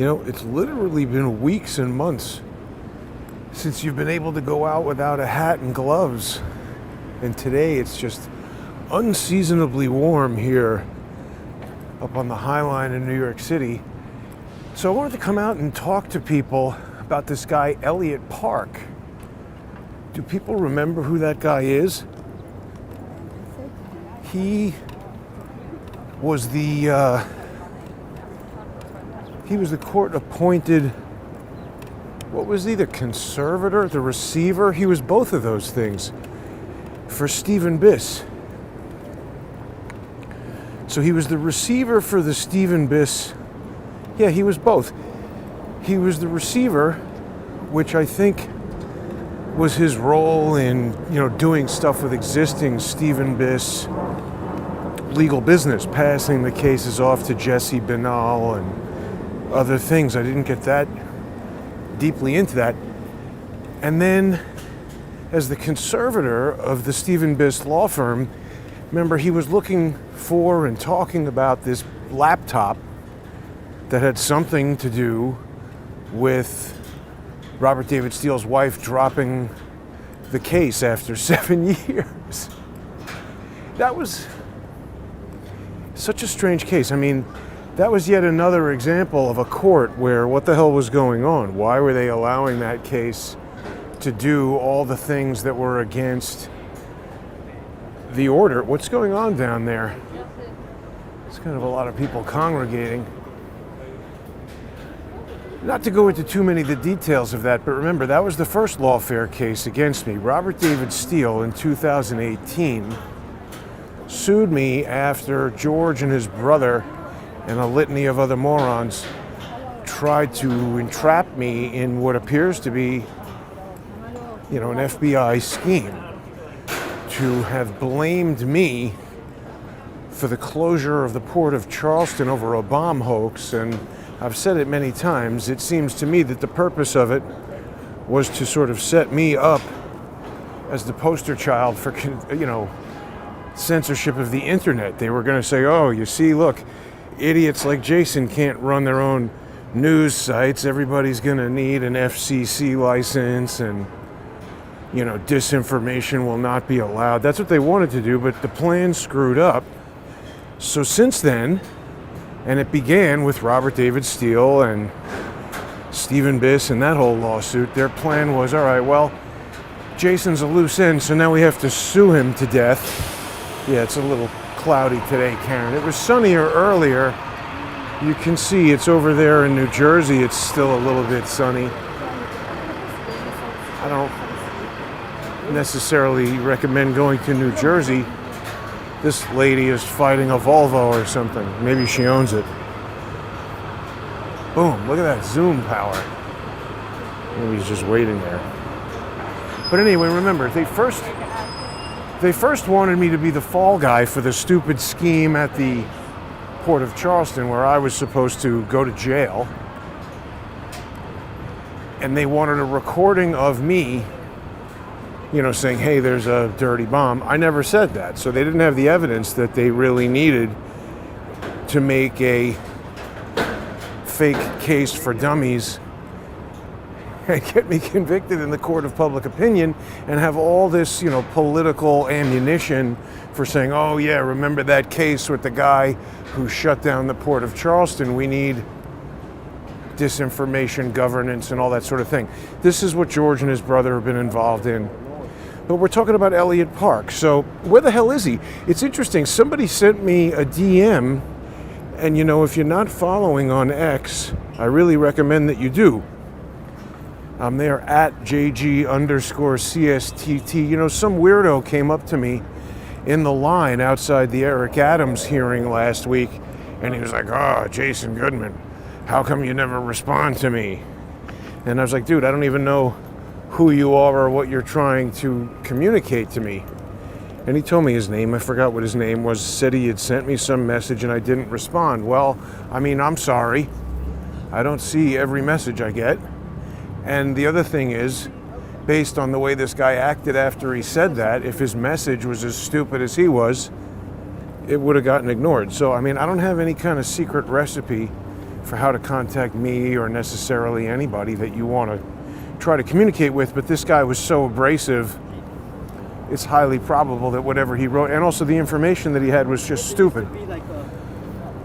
You know, it's literally been weeks and months since you've been able to go out without a hat and gloves. And today it's just unseasonably warm here up on the High Line in New York City. So I wanted to come out and talk to people about this guy, Elliott Park. Do people remember who that guy is? He was the court-appointed, what was he, the conservator, the receiver? He was both of those things for Steven Biss. So he was the receiver for the Steven Biss. Yeah, he was both. He was the receiver, which I think was his role in, doing stuff with existing Steven Biss legal business, passing the cases off to Jesse Banal and other things. I didn't get that deeply into that. And then as the conservator of the Steven Biss law firm, remember, he was looking for and talking about this laptop that had something to do with Robert David Steele's wife dropping the case after 7 years. That was such a strange case. I mean, that was yet another example of a court where what the hell was going on? Why were they allowing that case to do all the things that were against the order? What's going on down there? It's kind of a lot of people congregating. Not to go into too many of the details of that, but remember, that was the first lawfare case against me. Robert David Steele in 2018 sued me after George and his brother and a litany of other morons tried to entrap me in what appears to be, an FBI scheme to have blamed me for the closure of the port of Charleston over a bomb hoax. And I've said it many times, it seems to me that the purpose of it was to sort of set me up as the poster child for, censorship of the internet. They were going to say, oh, you see, look, idiots like Jason can't run their own news sites. Everybody's going to need an FCC license and, disinformation will not be allowed. That's what they wanted to do, but the plan screwed up. So since then, and it began with Robert David Steele and Steven Biss and that whole lawsuit, their plan was, all right, well, Jason's a loose end, so now we have to sue him to death. Yeah, it's a little cloudy today, Karen. It was sunnier earlier. You can see it's over there in New Jersey. It's still a little bit sunny. I don't necessarily recommend going to New Jersey. This lady is fighting a Volvo or something. Maybe she owns it. Boom, look at that zoom power. Maybe he's just waiting there. But anyway, remember, they first wanted me to be the fall guy for the stupid scheme at the Port of Charleston where I was supposed to go to jail. And they wanted a recording of me, saying, hey, there's a dirty bomb. I never said that. So they didn't have the evidence that they really needed to make a fake case for dummies and get me convicted in the court of public opinion and have all this, political ammunition for saying, oh yeah, remember that case with the guy who shut down the Port of Charleston? We need disinformation, governance, and all that sort of thing. This is what George and his brother have been involved in. But we're talking about Elliott Park. So where the hell is he? It's interesting. Somebody sent me a DM, and if you're not following on X, I really recommend that you do. I'm there at JG_CSTT. Some weirdo came up to me in the line outside the Eric Adams hearing last week, and he was like, oh, Jason Goodman, how come you never respond to me? And I was like, dude, I don't even know who you are or what you're trying to communicate to me. And he told me his name. I forgot what his name was. Said he had sent me some message and I didn't respond. Well, I'm sorry. I don't see every message I get. And the other thing is, based on the way this guy acted after he said that, if his message was as stupid as he was, it would have gotten ignored. So, I don't have any kind of secret recipe for how to contact me or necessarily anybody that you want to try to communicate with, but this guy was so abrasive, it's highly probable that whatever he wrote, and also the information that he had, was just stupid.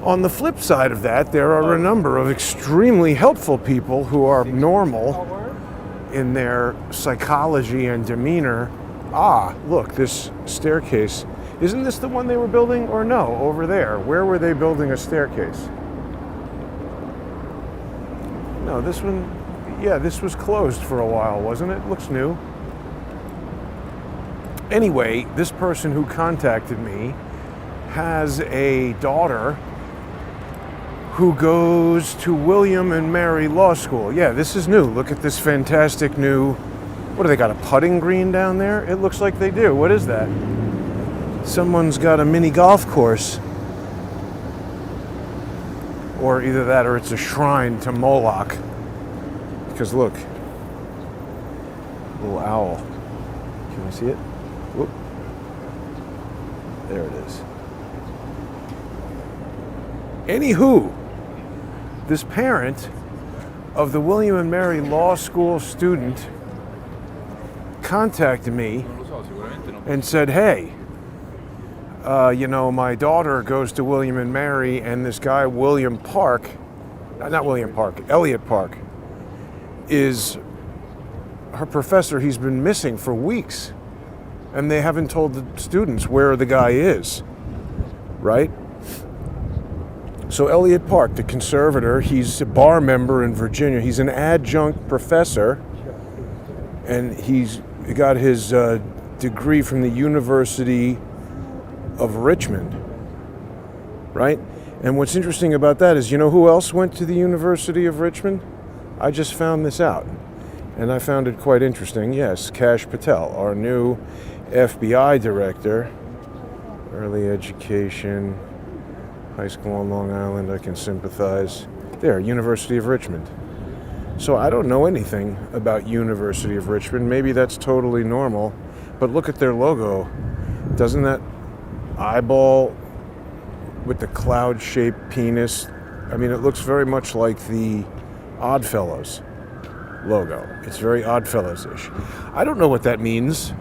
On the flip side of that, there are a number of extremely helpful people who are normal in their psychology and demeanor. Ah, look, this staircase. Isn't this the one they were building? Or no, over there. Where were they building a staircase? No, this one, yeah, this was closed for a while, wasn't it? Looks new. Anyway, this person who contacted me has a daughter who goes to William and Mary Law School. Yeah, this is new. Look at this fantastic new, what do they got, a putting green down there? It looks like they do. What is that? Someone's got a mini golf course. Or either that or it's a shrine to Moloch. Because look, little owl. Can I see it? Whoop. There it is. Anywho, this parent of the William and Mary Law School student contacted me and said, hey, my daughter goes to William and Mary, and this guy, Elliott Park, is her professor. He's been missing for weeks, and they haven't told the students where the guy is, right? So Elliott Park, the conservator, he's a bar member in Virginia. He's an adjunct professor, and he's got his degree from the University of Richmond, right? And what's interesting about that is, you know who else went to the University of Richmond? I just found this out, and I found it quite interesting. Yes, Kash Patel, our new FBI director, early education, high school on Long Island, I can sympathize. There, University of Richmond. So I don't know anything about University of Richmond. Maybe that's totally normal, but look at their logo. Doesn't that eyeball with the cloud-shaped penis, I mean, it looks very much like the Oddfellows logo. It's very Oddfellows-ish. I don't know what that means.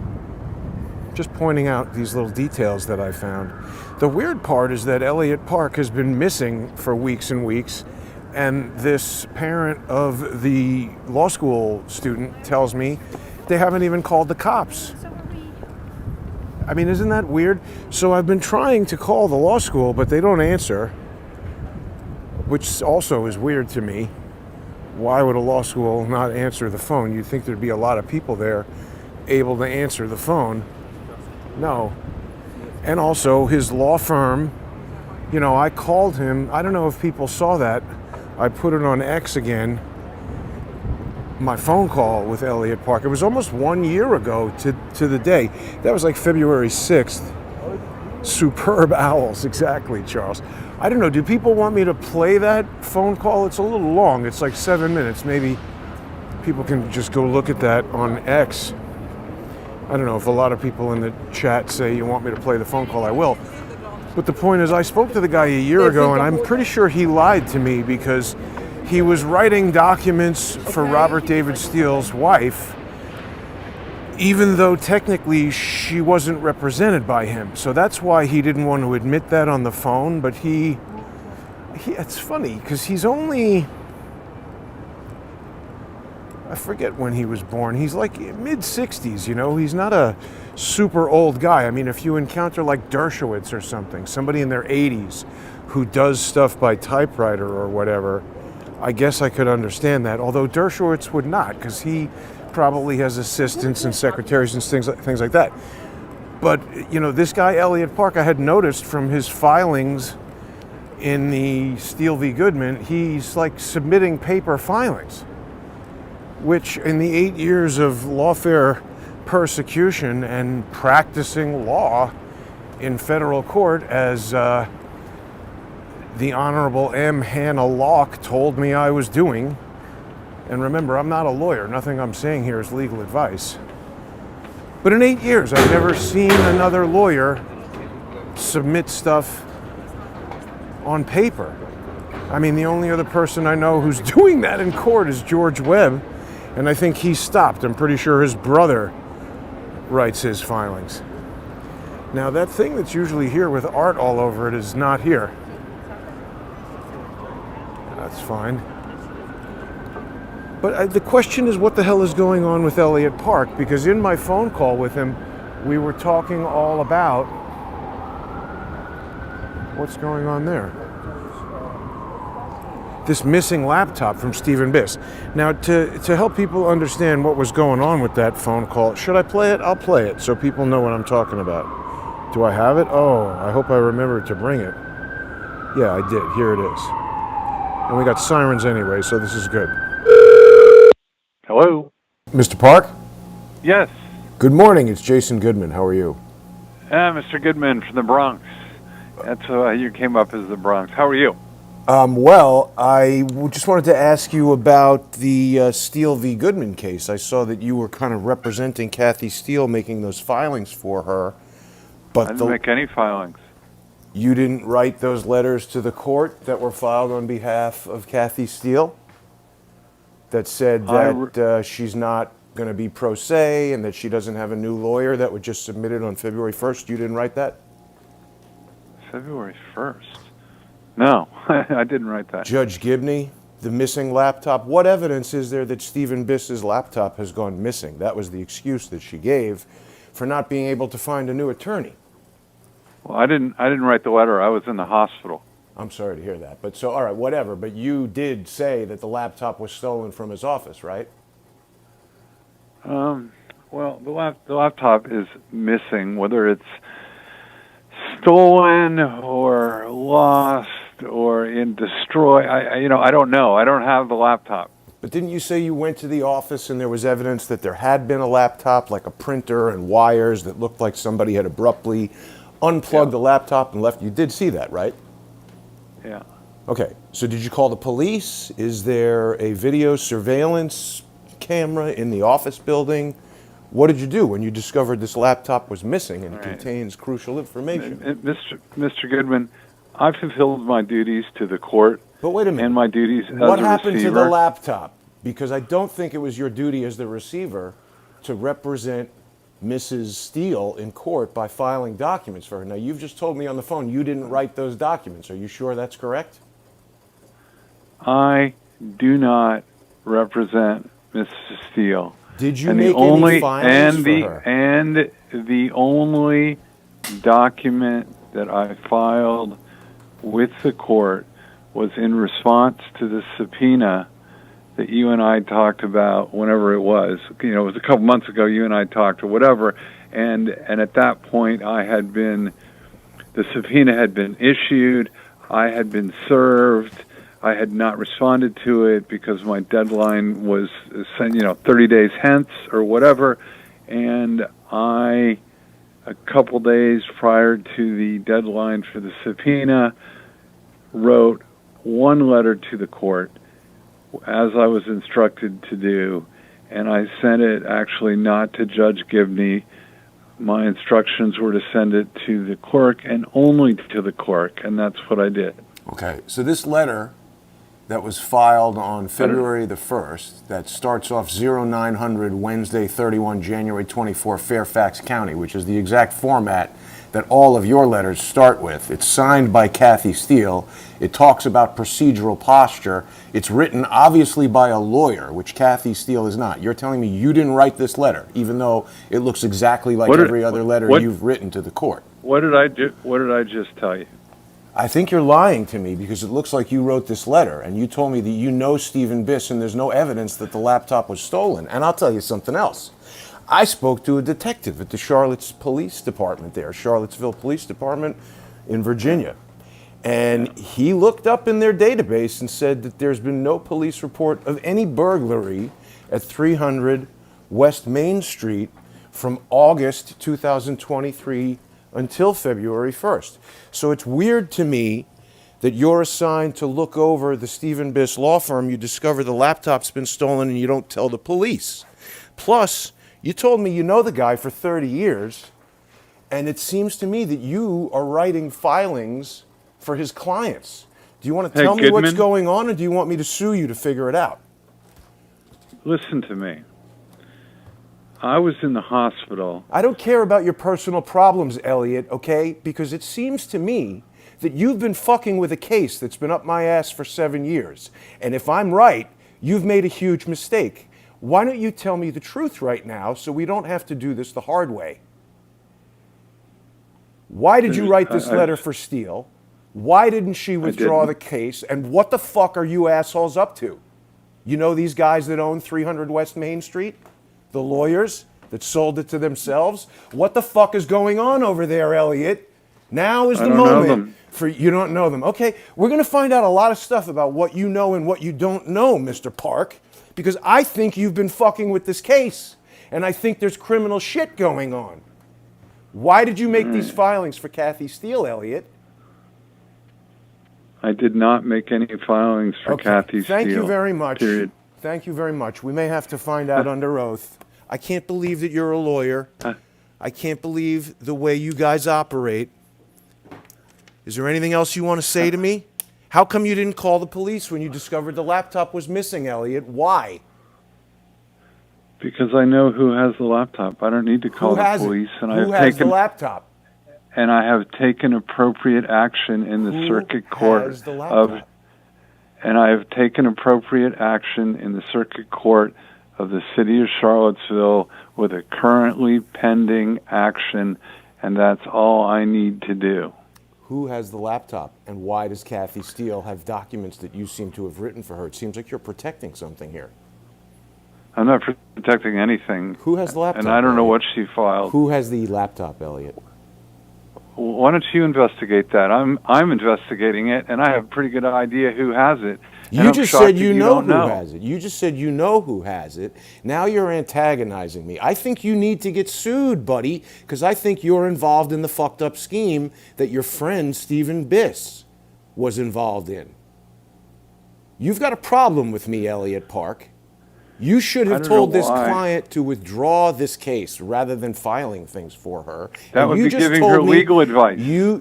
Just pointing out these little details that I found. The weird part is that Elliott Park has been missing for weeks and weeks, and this parent of the law school student tells me they haven't even called the cops. I mean, isn't that weird? So I've been trying to call the law school, but they don't answer, which also is weird to me. Why would a law school not answer the phone? You'd think there'd be a lot of people there able to answer the phone. No. And also his law firm, I called him. I don't know if people saw that. I put it on X again, my phone call with Elliott Park. It was almost 1 year ago to the day. That was like February 6th. Superb owls, exactly, Charles. I don't know, do people want me to play that phone call? It's a little long. It's like 7 minutes. Maybe people can just go look at that on X. I don't know if a lot of people in the chat say you want me to play the phone call, I will. But the point is, I spoke to the guy a year ago, and I'm pretty sure he lied to me because he was writing documents for Robert David Steele's wife, even though technically she wasn't represented by him. So that's why he didn't want to admit that on the phone, but it's funny, because he's only, I forget when he was born. He's like mid-60s, He's not a super old guy. I mean, if you encounter like Dershowitz or something, somebody in their 80s who does stuff by typewriter or whatever, I guess I could understand that. Although Dershowitz would not, because he probably has assistants and secretaries and things like that. But, this guy, Elliott Park, I had noticed from his filings in the Steele v. Goodman, he's like submitting paper filings, which in the 8 years of lawfare persecution and practicing law in federal court, as the Honorable M. Hannah Locke told me I was doing. And remember, I'm not a lawyer. Nothing I'm saying here is legal advice. But in 8 years, I've never seen another lawyer submit stuff on paper. I mean, the only other person I know who's doing that in court is George Webb, and I think he stopped. I'm pretty sure his brother writes his filings. Now, that thing that's usually here with art all over it is not here. That's fine. But the question is, what the hell is going on with Elliott Park? Because in my phone call with him, we were talking all about what's going on there. This missing laptop from Steven Biss. Now, to help people understand what was going on with that phone call, should I play it? I'll play it so people know what I'm talking about. Do I have it? Oh, I hope I remember to bring it. Yeah, I did. Here it is. And we got sirens anyway, so this is good. Hello? Mr. Park? Yes. Good morning. It's Jason Goodman. How are you? Mr. Goodman from the Bronx. That's how you came up as the Bronx. How are you? Well, I just wanted to ask you about the Steele v. Goodman case. I saw that you were kind of representing Kathy Steele, making those filings for her. But I didn't make any filings. You didn't write those letters to the court that were filed on behalf of Kathy Steele that said that she's not going to be pro se and that she doesn't have a new lawyer that would just submit it on February 1st? You didn't write that? February 1st? No, I didn't write that. Judge Gibney, the missing laptop. What evidence is there that Steven Biss's laptop has gone missing? That was the excuse that she gave for not being able to find a new attorney. Well, I didn't write the letter. I was in the hospital. I'm sorry to hear that. But so, all right, whatever. But you did say that the laptop was stolen from his office, right? Well, the laptop is missing, whether it's stolen or lost or in destroy. I don't know. I don't have the laptop. But didn't you say you went to the office and there was evidence that there had been a laptop, like a printer and wires that looked like somebody had abruptly unplugged the laptop and left? You did see that, right? Yeah. Okay. So did you call the police? Is there a video surveillance camera in the office building? What did you do when you discovered this laptop was missing and contains crucial information? Mr. Goodman, I fulfilled my duties to the court. But wait a minute. And my duties as a receiver. What happened to the laptop? Because I don't think it was your duty as the receiver to represent Mrs. Steele in court by filing documents for her. Now, you've just told me on the phone you didn't write those documents. Are you sure that's correct? I do not represent Mrs. Steele. Did you make any filings for her? And the only document that I filed with the court was in response to the subpoena that you and I talked about whenever it was. It was a couple months ago, you and I talked or whatever, and at that point the subpoena had been issued, I had been served, I had not responded to it because my deadline was 30 days hence or whatever, and a couple days prior to the deadline for the subpoena, wrote one letter to the court as I was instructed to do, and I sent it actually not to Judge Gibney. My instructions were to send it to the clerk and only to the clerk, and that's what I did. Okay, so this letter that was filed on February the 1st, that starts off 0900 Wednesday 31 January 24 Fairfax County, which is the exact format that all of your letters start with. It's signed by Kathy Steele. It talks about procedural posture. It's written obviously by a lawyer, which Kathy Steele is not. You're telling me you didn't write this letter, even though it looks exactly like every other letter you've written to the court. What did I do? What did I just tell you? I think you're lying to me because it looks like you wrote this letter and you told me that you know Steven Biss and there's no evidence that the laptop was stolen. And I'll tell you something else. I spoke to a detective at the Charlottesville Police Department in Virginia. And he looked up in their database and said that there's been no police report of any burglary at 300 West Main Street from August 2023 until February 1st. So it's weird to me that you're assigned to look over the Steven Biss law firm, you discover the laptop's been stolen and you don't tell the police. Plus, you told me you know the guy for 30 years, and it seems to me that you are writing filings for his clients. Do you want to Hey, tell me what's Goodman? going on, or do you want me to sue you to figure it out? Listen to me. I was in the hospital. I don't care about your personal problems, Elliot, okay? Because it seems to me that you've been fucking with a case that's been up my ass for 7 years. And if I'm right, you've made a huge mistake. Why don't you tell me the truth right now so we don't have to do this the hard way? Why did you write this letter for Steele? Why didn't she withdraw the case? And what the fuck are you assholes up to? You know these guys that own 300 West Main Street? The lawyers that sold it to themselves? What the fuck is going on over there, Elliot? Now is the moment for you don't know them. Okay, we're going to find out a lot of stuff about what you know and what you don't know, Mr. Park, because I think you've been fucking with this case, and I think there's criminal shit going on. Why did you make these filings for Kathy Steele, Elliot? I did not make any filings for Kathy Steele. Thank you very much. Period. Thank you very much. We may have to find out under oath. I can't believe that you're a lawyer. I can't believe the way you guys operate. Is there anything else you want to say to me? How come you didn't call the police when you discovered the laptop was missing, Elliot? Why? Because I know who has the laptop. I don't need to call the police. And Who has the laptop? And I have taken appropriate action in the circuit court has the laptop? and I have taken appropriate action in the circuit court of the city of Charlottesville with a currently pending action, and that's all I need to do. Who has the laptop, and why does Kathy Steele have documents that you seem to have written for her? It seems like you're protecting something here. I'm not protecting anything. Who has the laptop? And I don't know what she filed. Who has the laptop, Elliot? Why don't you investigate that? I'm investigating it, and I have a pretty good idea who has it. You just said you know who has it. You just said you know who has it. Now you're antagonizing me. I think you need to get sued, buddy, because I think you're involved in the fucked up scheme that your friend Steven Biss was involved in. You've got a problem with me, Elliot Park. You should have told this client to withdraw this case rather than filing things for her. That would be giving her legal advice. You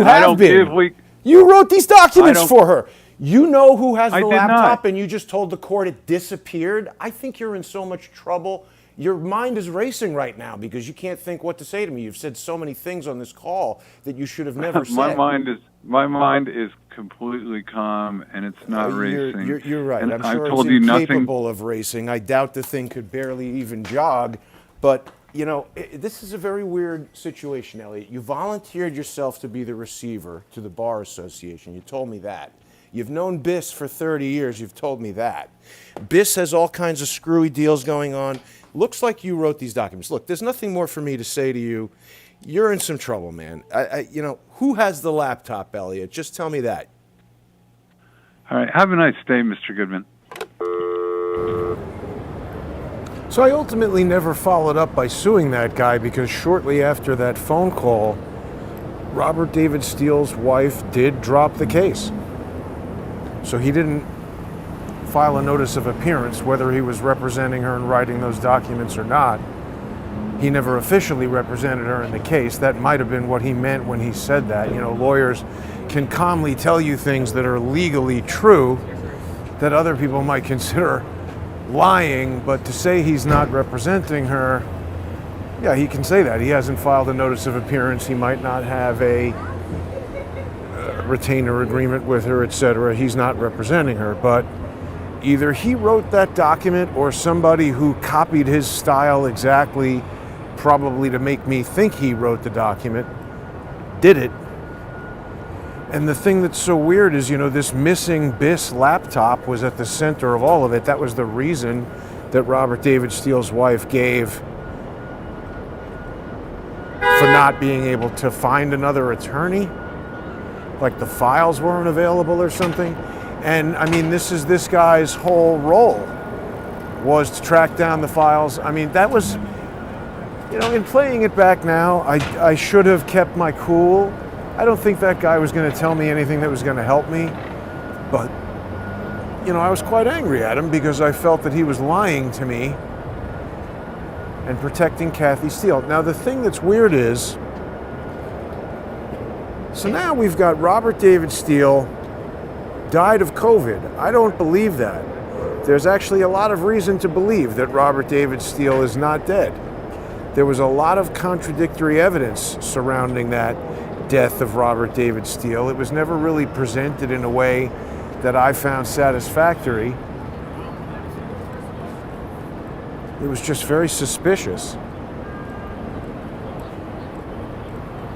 have been. You wrote these documents for her. You know who has the laptop, and you just told the court it disappeared? I think you're in so much trouble. Your mind is racing right now because you can't think what to say to me. You've said so many things on this call that you should have never said. My mind is completely calm, and it's not racing. You're right. And I'm sure told it's you incapable of racing. I doubt the thing could barely even jog. But, you know, this is a very weird situation, Elliot. You volunteered yourself to be the receiver to the Bar Association. You told me that. You've known Biss for 30 years. You've told me that. Biss has all kinds of screwy deals going on. Looks like you wrote these documents. Look, there's nothing more for me to say to you. You're in some trouble, man. You know, who has the laptop, Elliot? Just tell me that. All right. Have a nice day, Mr. Goodman. So I ultimately never followed up by suing that guy because shortly after that phone call, Robert David Steele's wife did drop the case. So he didn't file a notice of appearance, whether he was representing her and writing those documents or not. He never officially represented her in the case. That might have been what he meant when he said that. You know, lawyers can calmly tell you things that are legally true that other people might consider lying, but to say he's not representing her, yeah, he can say that. He hasn't filed a notice of appearance. He might not have a retainer agreement with her, etc. He's not representing her, but either he wrote that document or somebody who copied his style exactly, probably to make me think he wrote the document, did it. And the thing that's so weird is, you know, this missing Biss laptop was at the center of all of it. That was the reason that Robert David Steele's wife gave for not being able to find another attorney. Like the files weren't available or something. And I mean, this guy's whole role was to track down the files. I mean, that was, you know, in playing it back now, I should have kept my cool. I don't think that guy was going to tell me anything that was going to help me. But, you know, I was quite angry at him because I felt that he was lying to me and protecting Kathy Steele. Now, the thing that's weird is, so now we've got Robert David Steele died of COVID. I don't believe that. There's actually a lot of reason to believe that Robert David Steele is not dead. There was a lot of contradictory evidence surrounding that death of Robert David Steele. It was never really presented in a way that I found satisfactory. It was just very suspicious.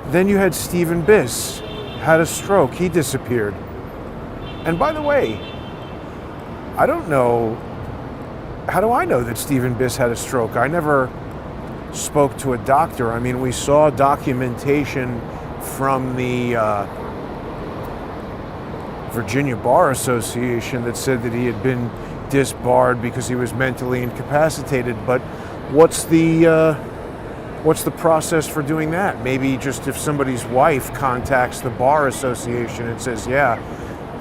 Then you had Steven Biss, had a stroke, he disappeared. And by the way, I don't know, how do I know that Steven Biss had a stroke? I never spoke to a doctor. I mean, we saw documentation from the Virginia Bar Association that said that he had been disbarred because he was mentally incapacitated, but what's the process for doing that? Maybe just if somebody's wife contacts the Bar Association and says, yeah,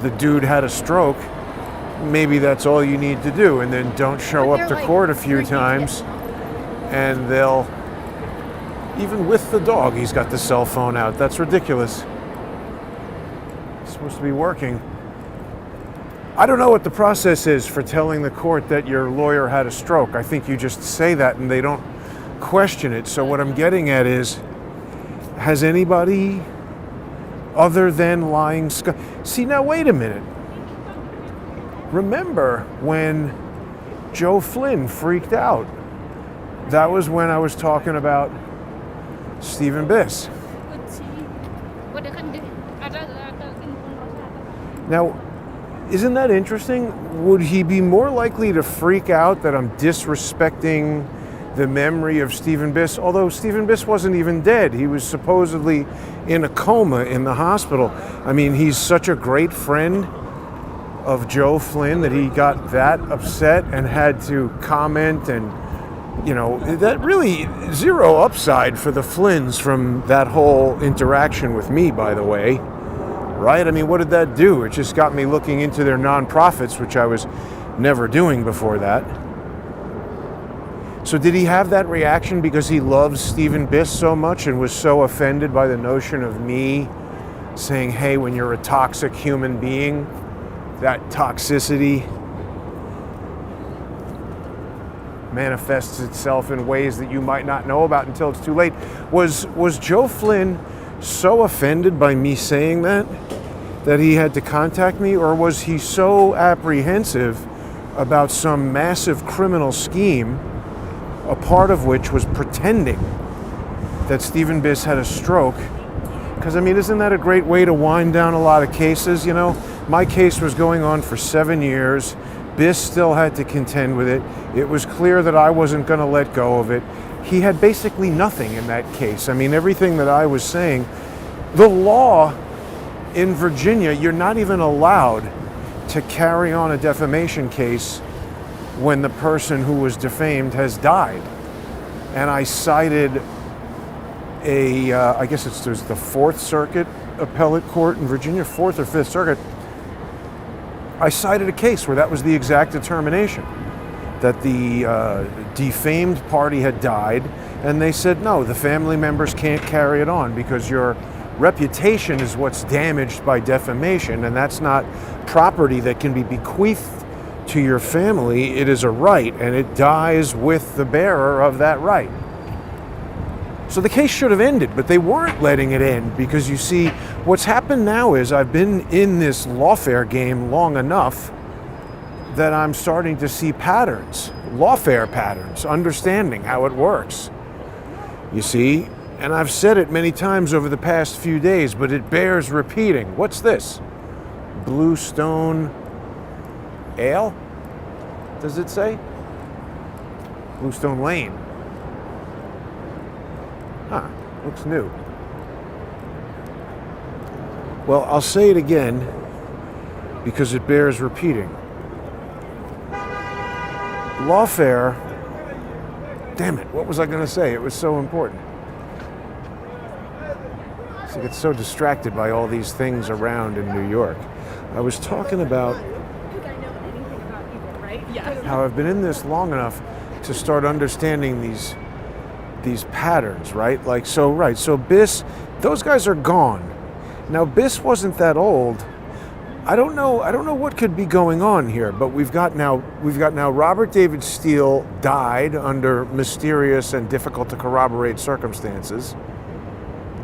the dude had a stroke, maybe that's all you need to do, and then don't show up to court a few times, and they'll, even with the dog, he's got the cell phone out. That's ridiculous. It's supposed to be working. I don't know what the process is for telling the court that your lawyer had a stroke. I think you just say that and they don't question it. So what I'm getting at is, has anybody other than lying Scott? See, now wait a minute. Remember when Joe Flynn freaked out? That was when I was talking about Steven Biss. Now, isn't that interesting? Would he be more likely to freak out that I'm disrespecting the memory of Steven Biss? Although Steven Biss wasn't even dead. He was supposedly in a coma in the hospital. I mean, he's such a great friend of Joe Flynn that he got that upset and had to comment, and that really zero upside for the Flynns from that whole interaction with me, by the way. Right? I mean, what did that do? It just got me looking into their nonprofits, which I was never doing before that. So did he have that reaction because he loves Steven Biss so much and was so offended by the notion of me saying, hey, when you're a toxic human being, that toxicity manifests itself in ways that you might not know about until it's too late. Was Joe Flynn so offended by me saying that he had to contact me, or was he so apprehensive about some massive criminal scheme, a part of which was pretending that Steven Biss had a stroke? Because, I mean, isn't that a great way to wind down a lot of cases? My case was going on for 7 years. Biss still had to contend with it. It was clear that I wasn't going to let go of it. He had basically nothing in that case. I mean, everything that I was saying, the law in Virginia, you're not even allowed to carry on a defamation case when the person who was defamed has died. And I cited I guess it was the Fourth Circuit Appellate Court in Virginia, Fourth or Fifth Circuit. I cited a case where that was the exact determination, that the defamed party had died, and they said, no, the family members can't carry it on because your reputation is what's damaged by defamation, and that's not property that can be bequeathed to your family. It is a right, and it dies with the bearer of that right. So the case should have ended, but they weren't letting it end because, you see, what's happened now is I've been in this lawfare game long enough that I'm starting to see patterns, lawfare patterns, understanding how it works. You see, and I've said it many times over the past few days, but it bears repeating. What's this? Bluestone Ale? Does it say? Bluestone Lane. Huh, looks new. Well, I'll say it again because it bears repeating. Lawfare, damn it, what was I going to say? It was so important. I get so distracted by all these things around in New York. I was talking about how I've been in this long enough to start understanding these patterns, right? So Biss, those guys are gone. Now, Biss wasn't that old, I don't know what could be going on here, but we've got now Robert David Steele died under mysterious and difficult to corroborate circumstances.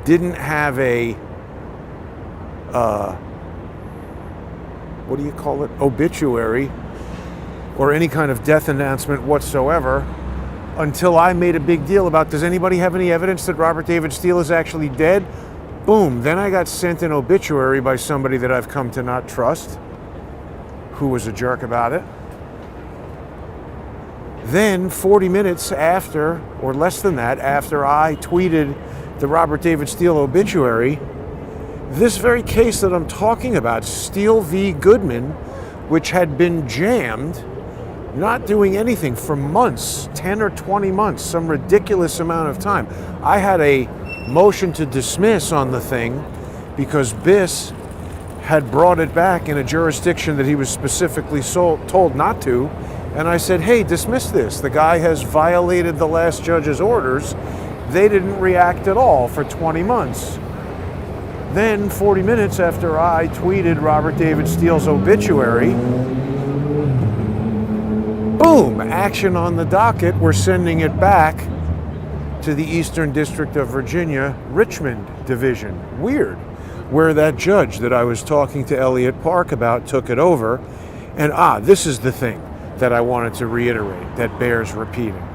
Didn't have a what do you call it? Obituary or any kind of death announcement whatsoever until I made a big deal about, does anybody have any evidence that Robert David Steele is actually dead? Boom, then I got sent an obituary by somebody that I've come to not trust, who was a jerk about it. Then 40 minutes after, or less than that, after I tweeted the Robert David Steele obituary, this very case that I'm talking about, Steele v. Goodman, which had been jammed, not doing anything for months, 10 or 20 months, some ridiculous amount of time. I had a motion to dismiss on the thing because Biss had brought it back in a jurisdiction that he was specifically told not to. And I said, hey, dismiss this. The guy has violated the last judge's orders. They didn't react at all for 20 months. Then 40 minutes after I tweeted Robert David Steele's obituary, boom, action on the docket. We're sending it back to the Eastern District of Virginia, Richmond Division. Weird. Where that judge that I was talking to Elliott Park about took it over. And this is the thing that I wanted to reiterate that bears repeating.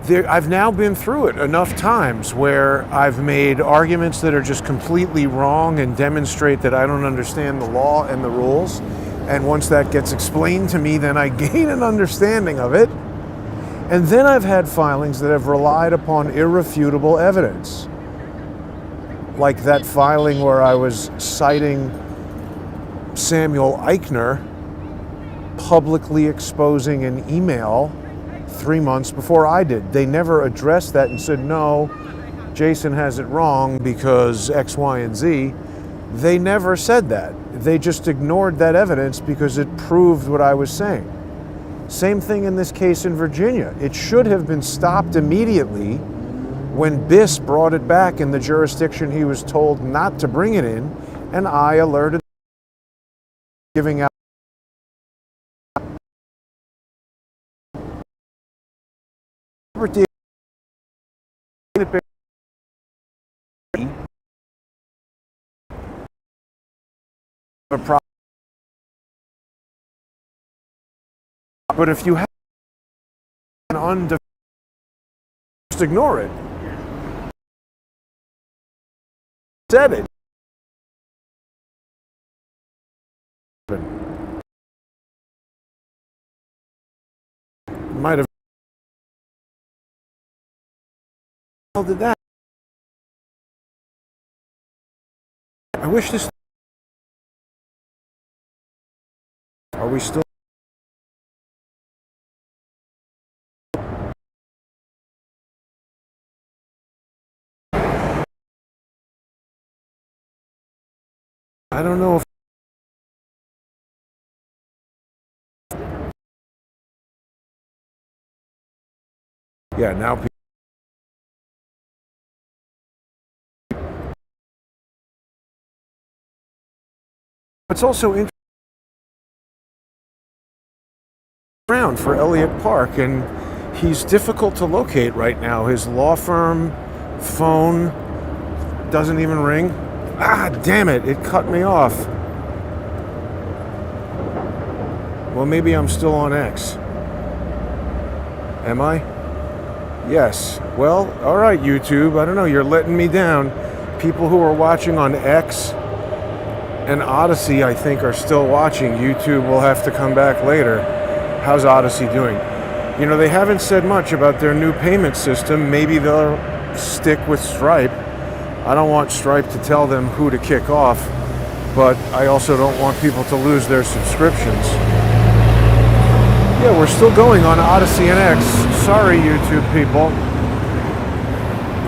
I've now been through it enough times where I've made arguments that are just completely wrong and demonstrate that I don't understand the law and the rules. And once that gets explained to me, then I gain an understanding of it. And then I've had filings that have relied upon irrefutable evidence. Like that filing where I was citing Samuel Eichner publicly exposing an email 3 months before I did. They never addressed that and said, no, Jason has it wrong because X, Y, and Z. They never said that. They just ignored that evidence because it proved what I was saying. Same thing in this case in Virginia. It should have been stopped immediately when Biss brought it back in the jurisdiction he was told not to bring it in, and I alerted giving out a problem. But if you have an undefeated, just ignore it. Said it. Might have. How did that? I wish this. Are we still? I don't know if. Yeah, now people. It's also interesting around for Elliott Park, and he's difficult to locate right now. His law firm phone doesn't even ring. Damn it, it cut me off. Well, maybe I'm still on X. Am I? Yes. Well, all right, YouTube. I don't know, you're letting me down. People who are watching on X and Odyssey, I think, are still watching. YouTube will have to come back later. How's Odyssey doing? You know, they haven't said much about their new payment system. Maybe they'll stick with Stripe. I don't want Stripe to tell them who to kick off, but I also don't want people to lose their subscriptions. Yeah, we're still going on Odyssey and X. Sorry, YouTube people.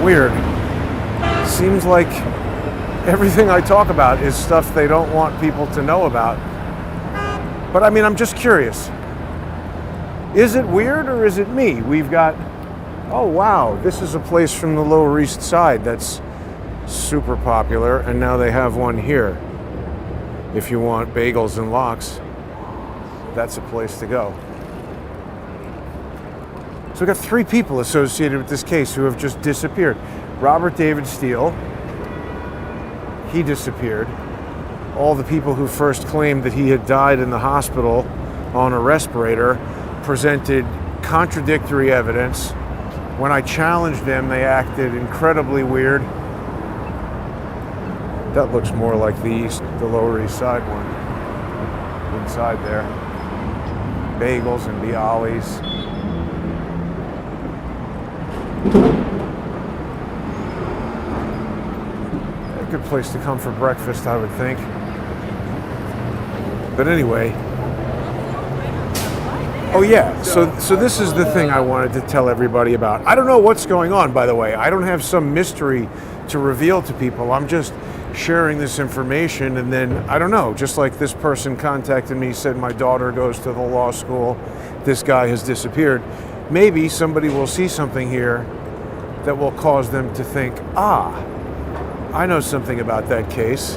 Weird. Seems like everything I talk about is stuff they don't want people to know about. But I mean, I'm just curious. Is it weird or is it me? We've got, oh wow, this is a place from the Lower East Side that's super popular, and now they have one here. if you want bagels and lox, that's a place to go. So we got 3 people associated with this case who have just disappeared. Robert David Steele, he disappeared. All the people who first claimed that he had died in the hospital on a respirator presented contradictory evidence. When I challenged them, they acted incredibly weird. That looks more like the Lower East Side one. Inside there. Bagels and bialys. A good place to come for breakfast, I would think. But anyway. Oh yeah, so this is the thing I wanted to tell everybody about. I don't know what's going on, by the way. I don't have some mystery to reveal to people. I'm just sharing this information, and then, I don't know, just like this person contacted me, said my daughter goes to the law school, this guy has disappeared. Maybe somebody will see something here that will cause them to think, I know something about that case.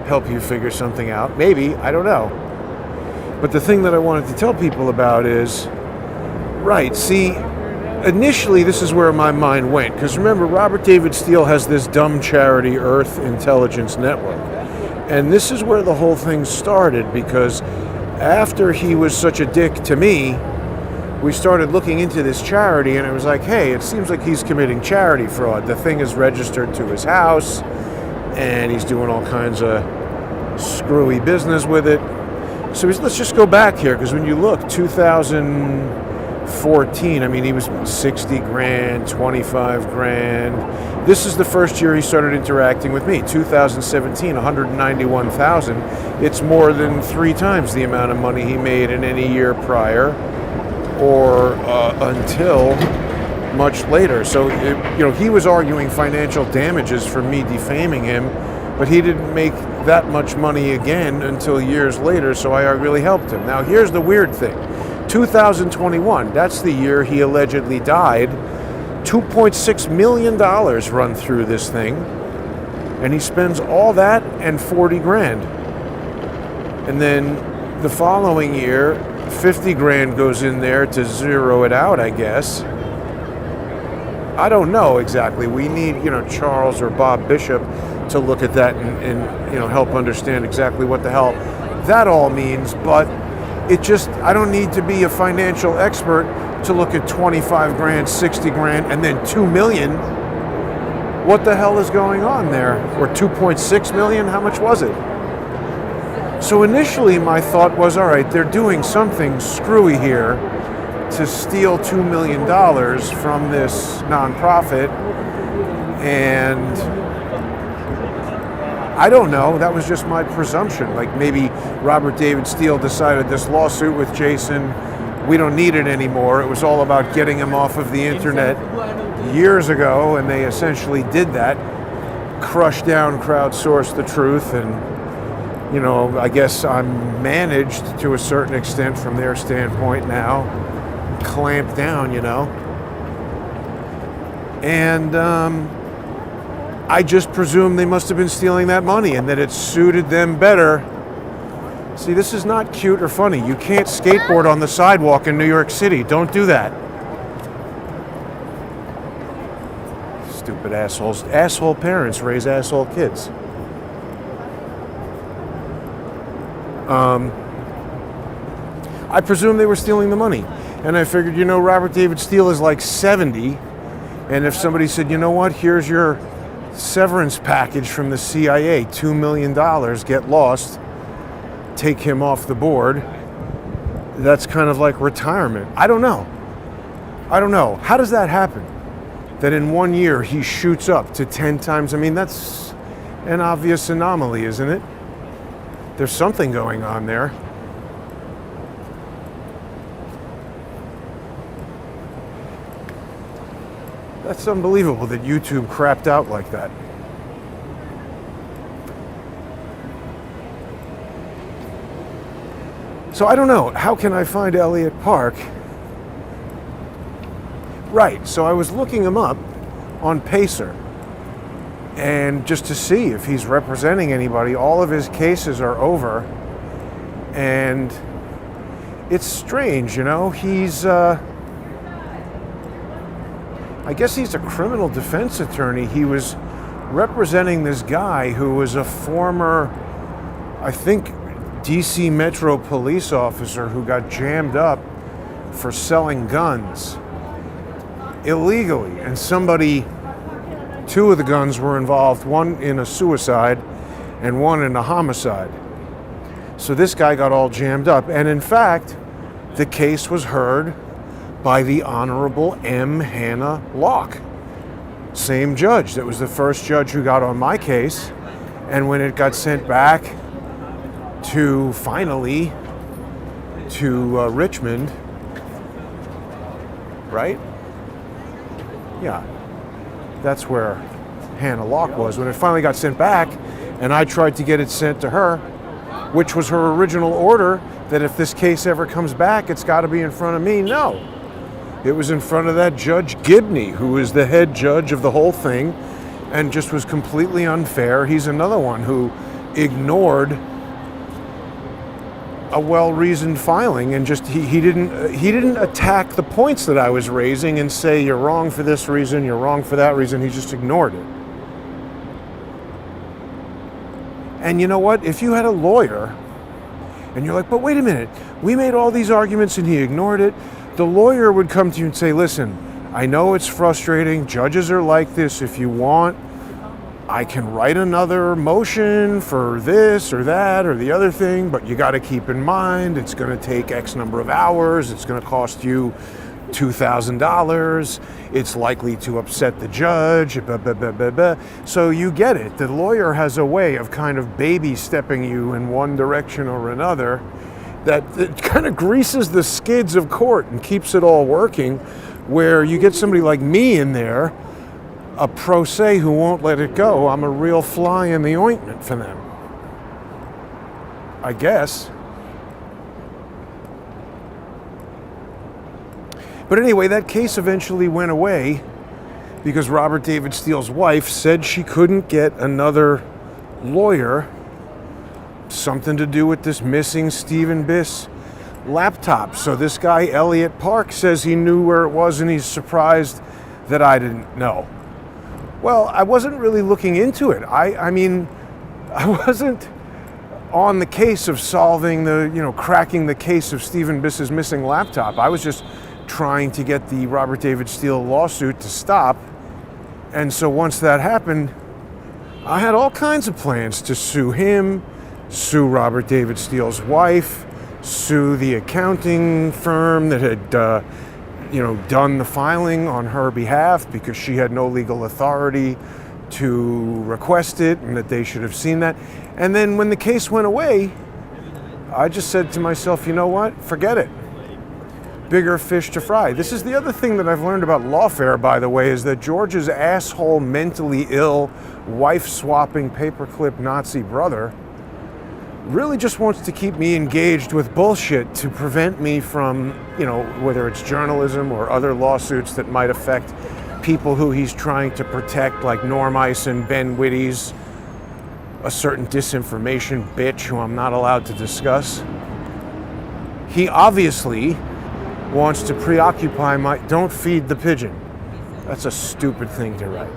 Help you figure something out. Maybe, I don't know. But the thing that I wanted to tell people about is, right, see, initially this is where my mind went. Because remember, Robert David Steele has this dumb charity, Earth Intelligence Network. And this is where the whole thing started, because after he was such a dick to me, we started looking into this charity, and it was like, hey, it seems like he's committing charity fraud. The thing is registered to his house, and he's doing all kinds of screwy business with it. So let's just go back here, because when you look, 2014, I mean, he was 60 grand, 25 grand. This is the first year he started interacting with me. 2017, 191,000. It's more than 3 times the amount of money he made in any year prior, or until much later. So, he was arguing financial damages for me defaming him, but he didn't make that much money again until years later, so I really helped him. Now, here's the weird thing. 2021, that's the year he allegedly died. $2.6 million run through this thing, and he spends all that and 40 grand. And then the following year, 50 grand goes in there to zero it out, I guess. I don't know exactly. We need, Charles or Bob Bishop to look at that and help understand exactly what the hell that all means. But I don't need to be a financial expert to look at 25 grand, 60 grand, and then 2 million. What the hell is going on there? Or 2.6 million? How much was it? So initially my thought was, all right, they're doing something screwy here to steal $2 million from this nonprofit, and I don't know, that was just my presumption. Like maybe Robert David Steele decided this lawsuit with Jason, we don't need it anymore. It was all about getting him off of the internet years ago, and they essentially did that, crushed down, crowdsourced the truth, and I guess I'm managed to a certain extent from their standpoint now, clamped down, and I just presume they must have been stealing that money and that it suited them better. See, this is not cute or funny. You can't skateboard on the sidewalk in New York City. Don't do that. Stupid assholes. Asshole parents raise asshole kids. I presume they were stealing the money. And I figured, Robert David Steele is like 70. And if somebody said, you know what, here's your severance package from the CIA, $2 million, get lost, take him off the board, that's kind of like retirement. I don't know. How does that happen? That in 1 year he shoots up to 10 times? I mean, that's an obvious anomaly, isn't it? There's something going on there. That's unbelievable that YouTube crapped out like that. So I don't know. How can I find Elliott Park? Right, so I was looking him up on Pacer. and just to see if he's representing anybody. All of his cases are over, and it's strange, he's I guess he's a criminal defense attorney. He was representing this guy who was a former, I think, DC Metro police officer who got jammed up for selling guns illegally. And two of the guns were involved, one in a suicide and one in a homicide. So this guy got all jammed up. And in fact, the case was heard by the Honorable M. Hannah Locke. Same judge. That was the first judge who got on my case. And when it got sent back to Richmond, right? Yeah, that's where Hannah Locke was. When it finally got sent back, and I tried to get it sent to her, which was her original order, that if this case ever comes back, it's got to be in front of me. No. It was in front of that Judge Gibney, who is the head judge of the whole thing, and just was completely unfair. He's another one who ignored a well-reasoned filing, and just he didn't attack the points that I was raising and say you're wrong for this reason, you're wrong for that reason. He just ignored it. And you know what? If you had a lawyer and you're like, but wait a minute, we made all these arguments and he ignored it, the lawyer would come to you and say, listen, I know it's frustrating. Judges are like this. If you want, I can write another motion for this or that or the other thing, but you got to keep in mind it's going to take X number of hours. It's going to cost you $2,000. It's likely to upset the judge. Blah, blah, blah, blah, blah. So you get it. The lawyer has a way of kind of baby stepping you in one direction or another that kind of greases the skids of court and keeps it all working, where you get somebody like me in there, a pro se who won't let it go. I'm a real fly in the ointment for them, I guess. But anyway, that case eventually went away because Robert David Steele's wife said she couldn't get another lawyer. Something to do with this missing Steven Biss laptop. So this guy, Elliott Park, says he knew where it was and he's surprised that I didn't know. Well, I wasn't really looking into it. I mean, I wasn't on the case of solving cracking the case of Steven Biss's missing laptop. I was just trying to get the Robert David Steele lawsuit to stop. And so once that happened, I had all kinds of plans to sue him, sue Robert David Steele's wife, sue the accounting firm that had done the filing on her behalf because she had no legal authority to request it and that they should have seen that. And then when the case went away, I just said to myself, you know what? Forget it. Bigger fish to fry. This is the other thing that I've learned about lawfare, by the way, is that George's asshole, mentally ill, wife-swapping, paperclip Nazi brother really just wants to keep me engaged with bullshit to prevent me from, whether it's journalism or other lawsuits that might affect people who he's trying to protect, like Norm Eisen, Ben Wittes, a certain disinformation bitch who I'm not allowed to discuss. He obviously wants to preoccupy don't feed the pigeon. That's a stupid thing to write.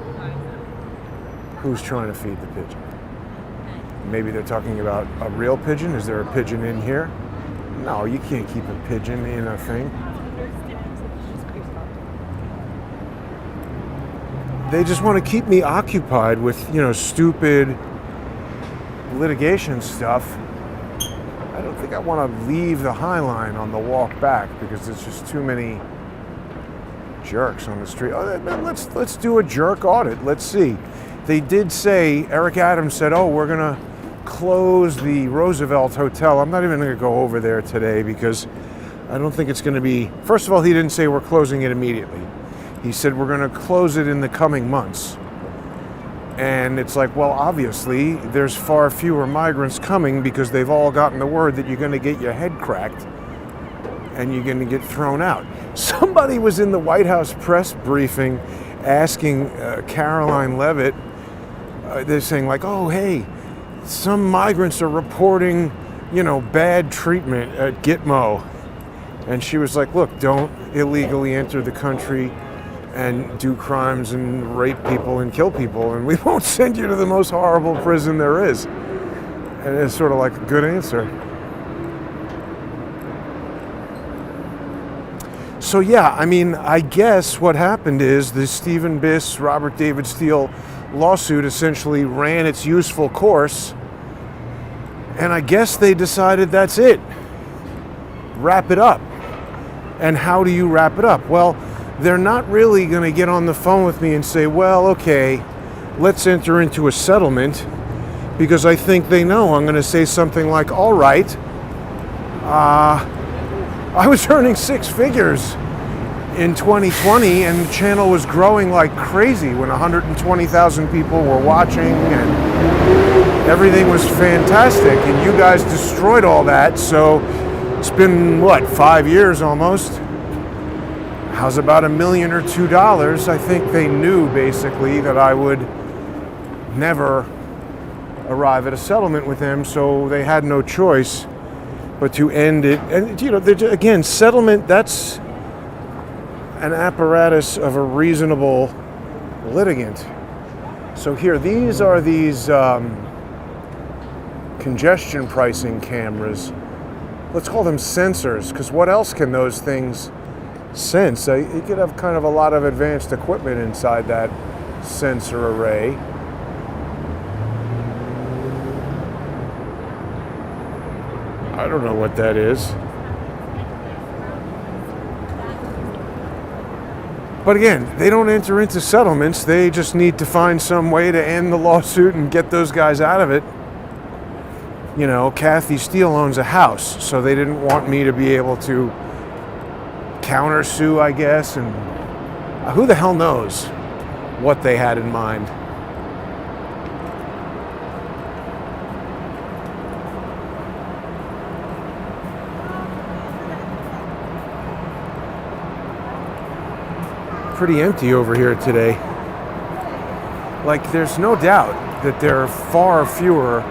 Who's trying to feed the pigeon? Maybe they're talking about a real pigeon. Is there a pigeon in here? No, you can't keep a pigeon in a thing. They just want to keep me occupied with, stupid litigation stuff. I don't think I want to leave the High Line on the walk back because there's just too many jerks on the street. Let's do a jerk audit. Let's see. They did say, Eric Adams said, we're going to close the Roosevelt Hotel. I'm not even going to go over there today because I don't think it's going to be... First of all, he didn't say we're closing it immediately. He said we're going to close it in the coming months. And it's like, well, obviously, there's far fewer migrants coming because they've all gotten the word that you're going to get your head cracked and you're going to get thrown out. Somebody was in the White House press briefing asking Caroline Leavitt they're saying like, oh, hey, some migrants are reporting, bad treatment at Gitmo. And she was like, look, don't illegally enter the country and do crimes and rape people and kill people, and we won't send you to the most horrible prison there is. And it's sort of like a good answer. So yeah, I mean, I guess what happened is the Steven Biss, Robert David Steele lawsuit essentially ran its useful course, and I guess they decided that's it. Wrap it up. And how do you wrap it up? Well, they're not really going to get on the phone with me and say, well, okay, let's enter into a settlement, because I think they know I'm going to say something like, all right, I was earning six figures in 2020, and the channel was growing like crazy when 120,000 people were watching, and everything was fantastic, and you guys destroyed all that, so it's been, 5 years almost? How's about $1 million or $2? I think they knew basically that I would never arrive at a settlement with them, so they had no choice but to end it. And again, settlement, that's an apparatus of a reasonable litigant. So here, these are congestion pricing cameras. Let's call them sensors, because what else can those things sense? You could have kind of a lot of advanced equipment inside that sensor array. I don't know what that is. But again, they don't enter into settlements. They just need to find some way to end the lawsuit and get those guys out of it. Kathy Steele owns a house, so they didn't want me to be able to countersue, I guess, and who the hell knows what they had in mind. Pretty empty over here today. Like, there's no doubt that there are far fewer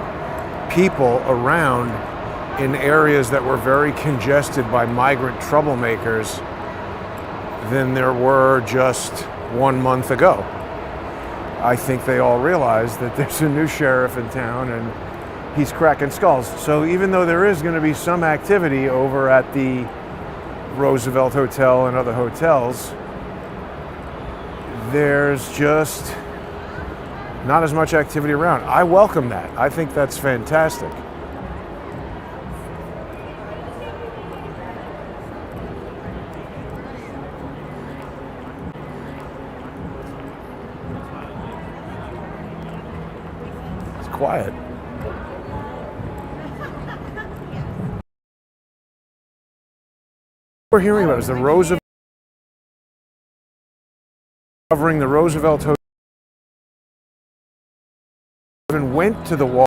people around in areas that were very congested by migrant troublemakers than there were just 1 month ago. I think they all realize that there's a new sheriff in town and he's cracking skulls. So even though there is going to be some activity over at the Roosevelt Hotel and other hotels, there's just not as much activity around. I welcome that. I think that's fantastic. It's quiet. What we're hearing about is the Roosevelt, covering the Roosevelt Hotel, and went to the wall.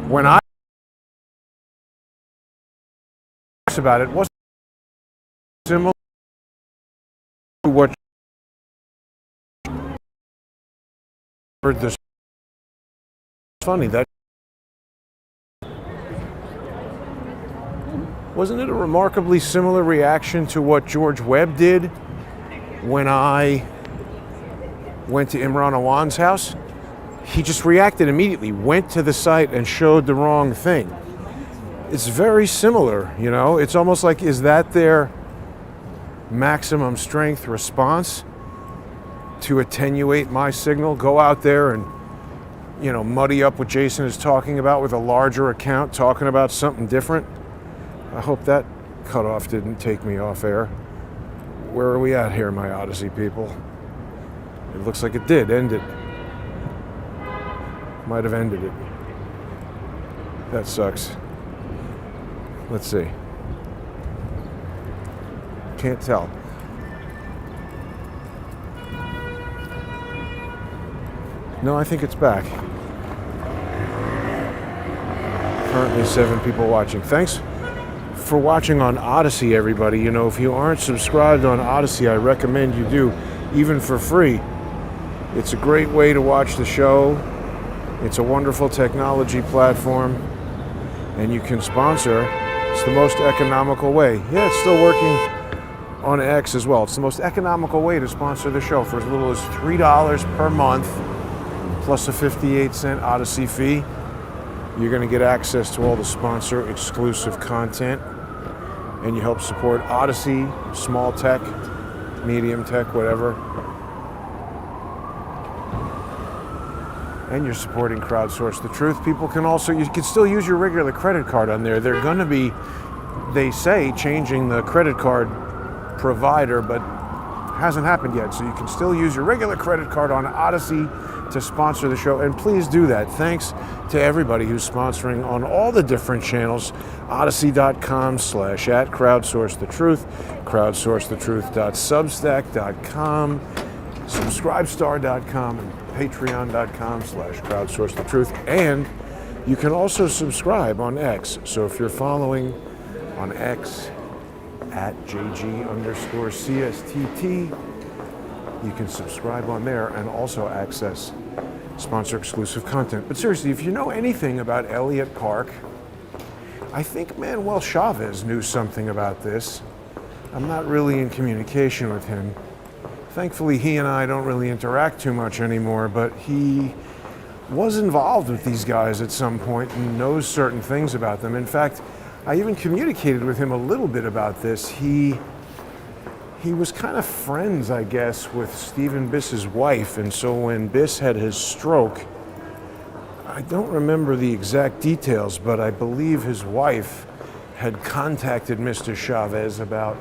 When I about it, wasn't similar to what heard this. Funny that wasn't it a remarkably similar reaction to what George Webb did when I went to Imran Awan's house? He just reacted immediately, went to the site and showed the wrong thing. It's very similar, It's almost like, is that their maximum strength response to attenuate my signal? Go out there and, muddy up what Jason is talking about with a larger account, talking about something different. I hope that cutoff didn't take me off air. Where are we at here, my Odyssey people? It looks like it did end it. Might have ended it. That sucks. Let's see. Can't tell. No, I think it's back. Currently 7 people watching. Thanks for watching on Odyssey, everybody. If you aren't subscribed on Odyssey, I recommend you do, even for free. It's a great way to watch the show. It's a wonderful technology platform, and you can sponsor. It's the most economical way. Yeah, it's still working on X as well. It's the most economical way to sponsor the show for as little as $3 per month, plus a 58-cent Odyssey fee. You're going to get access to all the sponsor exclusive content, and you help support Odyssey, small tech, medium tech, whatever. And you're supporting Crowdsource the Truth. People can also, you can still use your regular credit card on there. They're going to be, they say, changing the credit card provider, but hasn't happened yet. So you can still use your regular credit card on Odyssey to sponsor the show. And please do that. Thanks to everybody who's sponsoring on all the different channels. Odyssey.com/@crowdsourcethetruth, crowdsourcethetruth.substack.com, subscribestar.com, and patreon.com/crowdsourcethetruth. And you can also subscribe on X. So if you're following on X at JG_CSTT, you can subscribe on there and also access sponsor exclusive content. But seriously, if you know anything about Elliott Park, I think Manuel Chavez knew something about this. I'm not really in communication with him. Thankfully, he and I don't really interact too much anymore, but he was involved with these guys at some point and knows certain things about them. In fact, I even communicated with him a little bit about this. He was kind of friends, I guess, with Steven Biss's wife, and so when Biss had his stroke, I don't remember the exact details, but I believe his wife had contacted Mr. Chavez about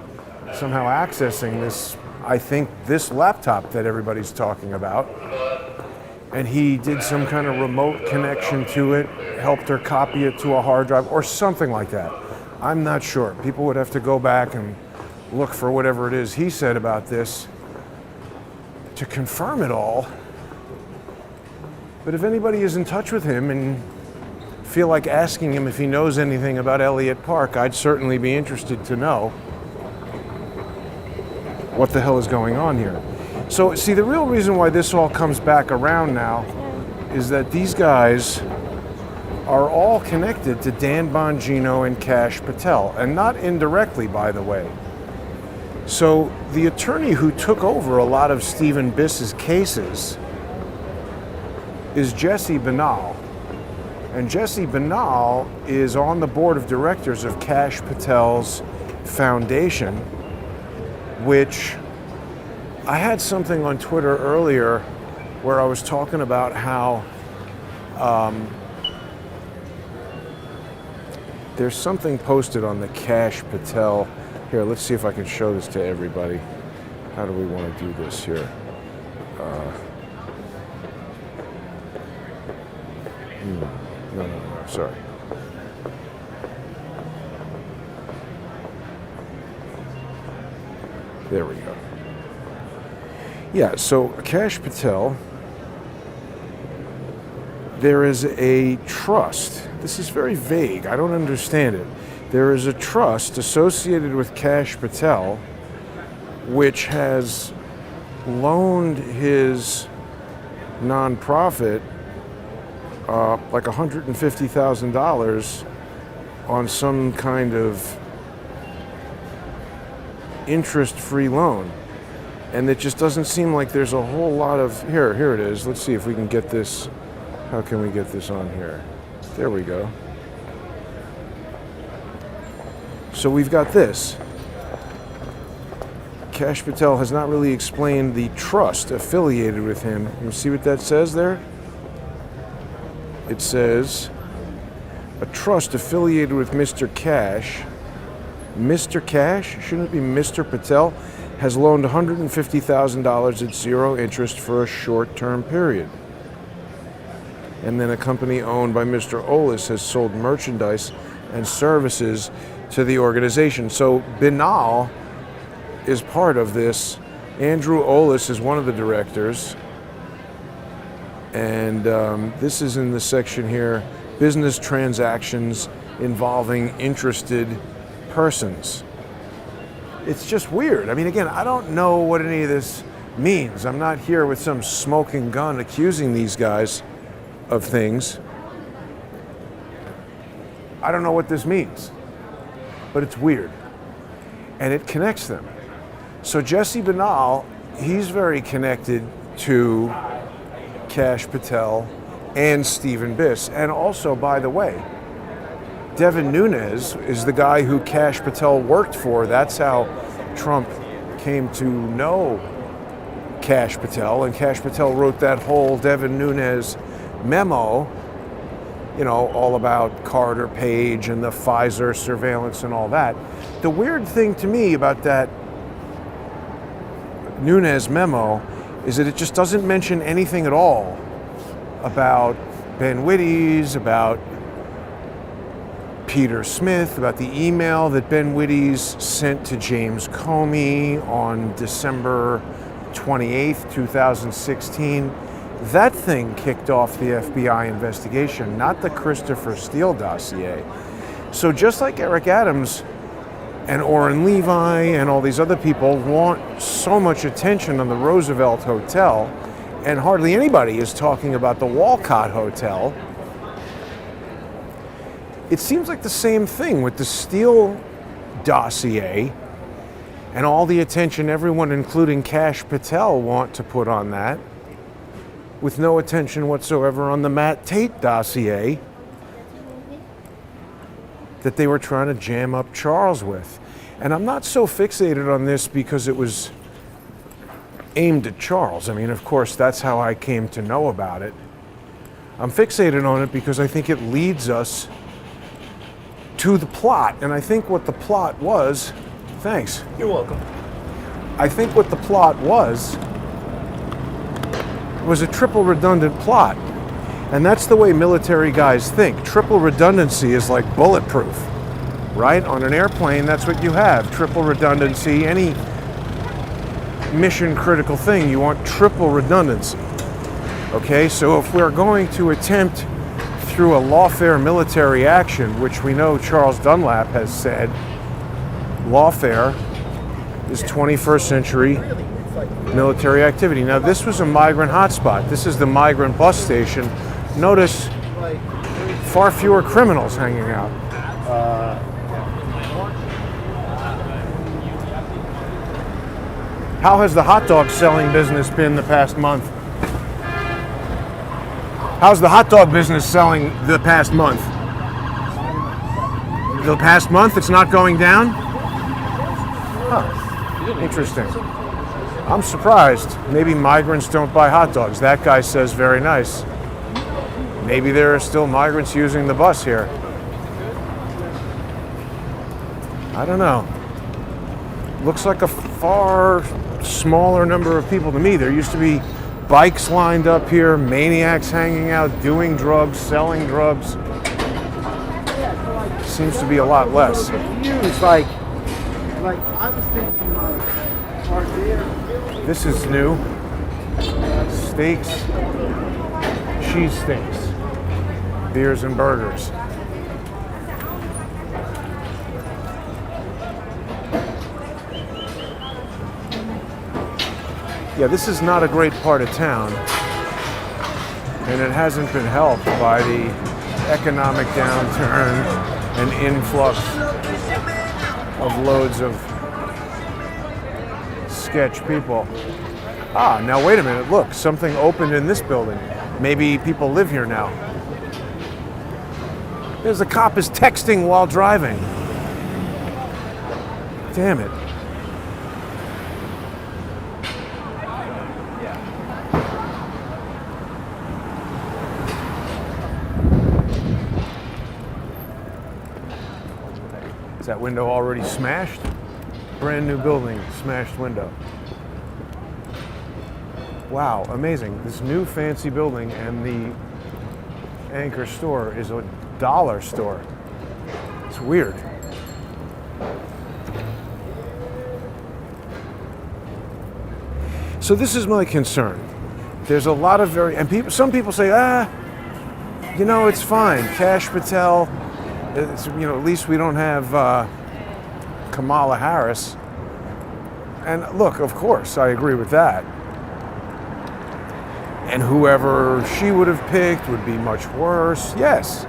somehow accessing this, I think, this laptop that everybody's talking about. And he did some kind of remote connection to it, helped her copy it to a hard drive or something like that. I'm not sure. People would have to go back and look for whatever it is he said about this to confirm it all. But if anybody is in touch with him and feel like asking him if he knows anything about Elliott Park, I'd certainly be interested to know what the hell is going on here. So, see, the real reason why this all comes back around now is that these guys are all connected to Dan Bongino and Kash Patel, and not indirectly, by the way. So the attorney who took over a lot of Steven Biss's cases is Jesse Banal. And Jesse Banal is on the board of directors of Kash Patel's foundation, which I had something on Twitter earlier where I was talking about how there's something posted on the Kash Patel. Here, let's see if I can show this to everybody. How do we want to do this here? No, sorry. There we go. Yeah, so Kash Patel, there is a trust. This is very vague. I don't understand it. There is a trust associated with Kash Patel which has loaned his nonprofit like $150,000 on some kind of interest-free loan. And it just doesn't seem like there's a whole lot of... Here it is. Let's see if we can get this. How can we get this on here? There we go. So we've got this. Kash Patel has not really explained the trust affiliated with him. You see what that says there? It says, a trust affiliated with Mr. Kash. Mr. Kash? Shouldn't it be Mr. Patel? Has loaned $150,000 at zero interest for a short-term period. And then a company owned by Mr. Olis has sold merchandise and services to the organization. So Binal is part of this. Andrew Olis is one of the directors. And this is in the section here, business transactions involving interested persons. It's just weird. I mean, again, I don't know what any of this means. I'm not here with some smoking gun accusing these guys of things. I don't know what this means, but it's weird. And it connects them. So Jesse Banal, he's very connected to Kash Patel and Steven Biss. And also, by the way, Devin Nunes is the guy who Kash Patel worked for. That's how Trump came to know Kash Patel. And Kash Patel wrote that whole Devin Nunes memo, you know, all about Carter Page and the Pfizer surveillance and all that. The weird thing to me about that Nunes memo is that it just doesn't mention anything at all about Ben Wittes, about Peter Smith, about the email that Ben Wittes sent to James Comey on December 28th, 2016. That thing kicked off the FBI investigation, not the Christopher Steele dossier. So just like Eric Adams and Orrin Levi and all these other people want so much attention on the Roosevelt Hotel, and hardly anybody is talking about the Walcott Hotel, it seems like the same thing with the Steele dossier and all the attention everyone, including Kash Patel, want to put on that, with no attention whatsoever on the Matt Tate dossier that they were trying to jam up Charles with. And I'm not so fixated on this because it was aimed at Charles. I mean, of course, that's how I came to know about it. I'm fixated on it because I think it leads us to the plot. And I think what the plot was, thanks. You're welcome. I think what the plot was a triple redundant plot. And that's the way military guys think. Triple redundancy is like bulletproof, right? On an airplane, that's what you have. Triple redundancy, any mission critical thing, you want triple redundancy. Okay, so if we're going to attempt through a lawfare military action, which we know Charles Dunlap has said, lawfare is 21st century military activity. Now, this was a migrant hotspot. This is the migrant bus station. Notice far fewer criminals hanging out. How has the hot dog selling business been the past month? How's the hot dog business selling the past month? The past month, it's not going down? Huh. Interesting. I'm surprised. Maybe migrants don't buy hot dogs. That guy says very nice. Maybe there are still migrants using the bus here. I don't know. Looks like a far smaller number of people to me. There used to be bikes lined up here, maniacs hanging out, doing drugs, selling drugs. Seems to be a lot less. It's like I was thinking are there? This is new. Steaks, cheese steaks, beers and burgers. Yeah, this is not a great part of town, and it hasn't been helped by the economic downturn and influx of loads of sketch people. Ah, now wait a minute, look, something opened in this building. Maybe people live here now. There's a cop is texting while driving. Damn it. Is that window already smashed? Brand new building, smashed window. Wow, amazing. This new fancy building, and the anchor store is a dollar store. It's weird. So this is my concern. There's a lot of some people say, you know, it's fine. Kash Patel, it's, you know, at least we don't have Kamala Harris. And look, of course, I agree with that. and whoever she would have picked would be much worse. Yes.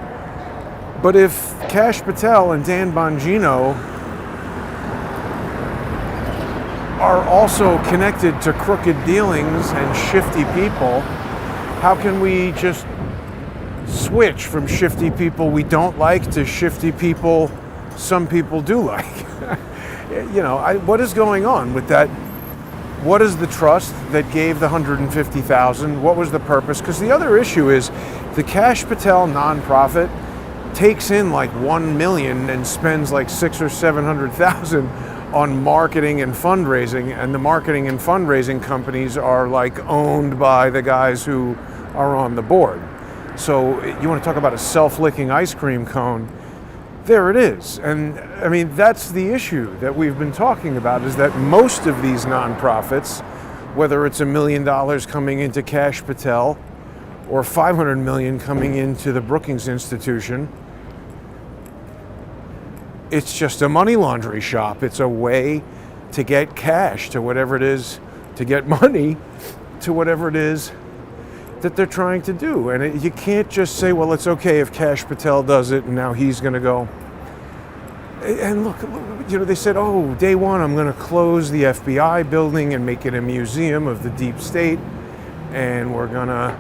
But if Kash Patel and Dan Bongino are also connected to crooked dealings and shifty people, how can we just switch from shifty people we don't like to shifty people some people do like? What is going on with that? What is the trust that gave the $150,000? What was the purpose? Because the other issue is the Kash Patel nonprofit takes in like $1 million and spends like $600,000 or $700,000 on marketing and fundraising, and the marketing and fundraising companies are like owned by the guys who are on the board. So you want to talk about a self-licking ice cream cone? There it is. And I mean, that's the issue that we've been talking about, is that most of these nonprofits, whether it's $1 million coming into Kash Patel or $500 million coming into the Brookings Institution, it's just a money laundry shop. It's a way to get cash to whatever it is, to get money to whatever it is that they're trying to do. And you can't just say, well, it's okay if Kash Patel does it and now he's going to go. And look, they said, oh, day one, I'm going to close the FBI building and make it a museum of the deep state, and we're going to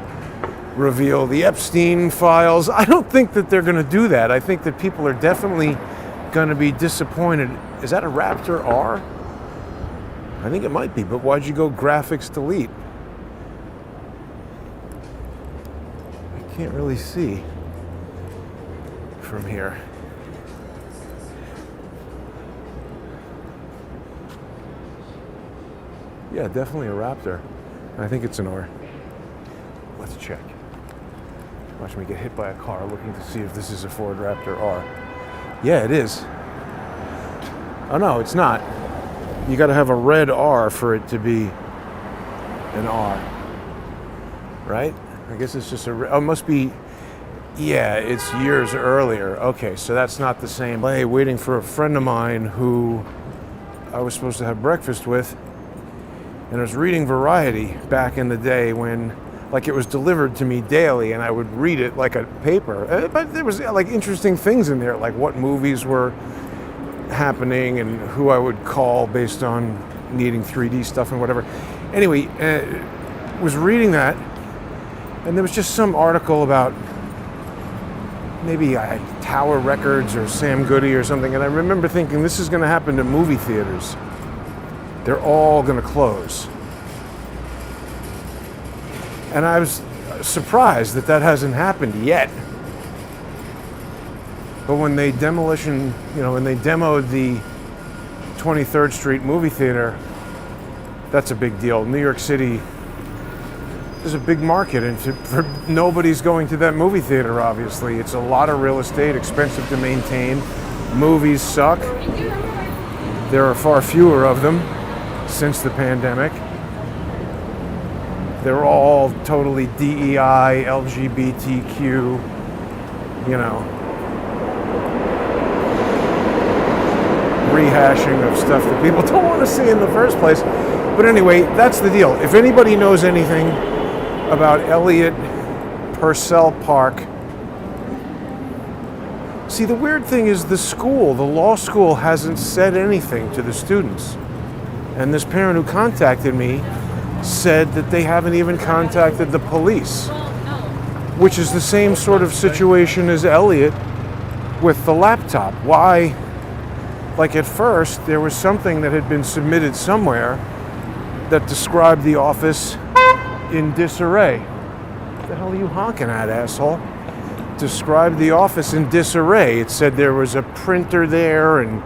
reveal the Epstein files. I don't think that they're going to do that. I think that people are definitely going to be disappointed. Is that a Raptor R? I think it might be, but why'd you go graphics delete? I can't really see from here. Yeah, definitely a Raptor. I think it's an R. Let's check. Watch me get hit by a car looking to see if this is a Ford Raptor R. Yeah, it is. Oh no, it's not. You got to have a red R for it to be an R. Right? I guess it's just a... Oh, it must be... Yeah, it's years earlier. Okay, so that's not the same. Hey, waiting for a friend of mine who I was supposed to have breakfast with. And I was reading Variety back in the day when, like, it was delivered to me daily, and I would read it like a paper. But there was, like, interesting things in there, like what movies were happening and who I would call based on needing 3D stuff and whatever. Anyway, was reading that, and there was just some article about maybe Tower Records or Sam Goody or something, and I remember thinking, this is going to happen to movie theaters. They're all going to close. And I was surprised that that hasn't happened yet. But when they when they demoed the 23rd Street movie theater, that's a big deal. New York City, there's a big market, and nobody's going to that movie theater, obviously. It's a lot of real estate, expensive to maintain. Movies suck. There are far fewer of them since the pandemic. They're all totally DEI, LGBTQ, rehashing of stuff that people don't want to see in the first place. But anyway, that's the deal. If anybody knows anything about Elliott Park, see, the weird thing is the law school hasn't said anything to the students. And this parent who contacted me said that they haven't even contacted the police, which is the same sort of situation as Elliott with the laptop. Why? Like, at first, there was something that had been submitted somewhere that described the office in disarray. What the hell are you honking at, asshole? Described the office in disarray. It said there was a printer there and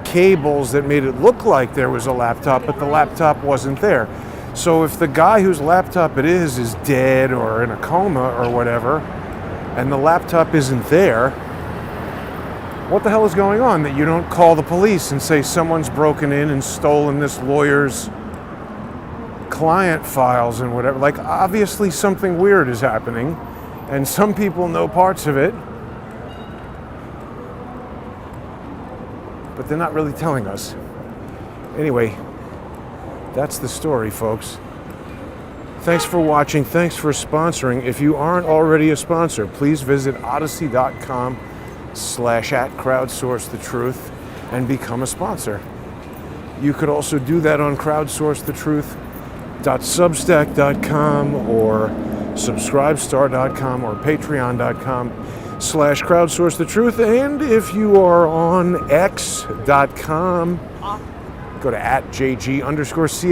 cables that made it look like there was a laptop, but the laptop wasn't there. So if the guy whose laptop it is dead or in a coma or whatever, and the laptop isn't there, what the hell is going on that you don't call the police and say someone's broken in and stolen this lawyer's client files and whatever? Like, obviously something weird is happening, and some people know parts of it, but they're not really telling us. Anyway, that's the story, folks. Thanks for watching. Thanks for sponsoring. If you aren't already a sponsor, please visit odyssey.com/@crowdsourcethetruth and become a sponsor. You could also do that on crowdsourcethetruth.substack.com or subscribestar.com or patreon.com/crowdsourcethetruth. And if you are on x.com, go to @JG_CI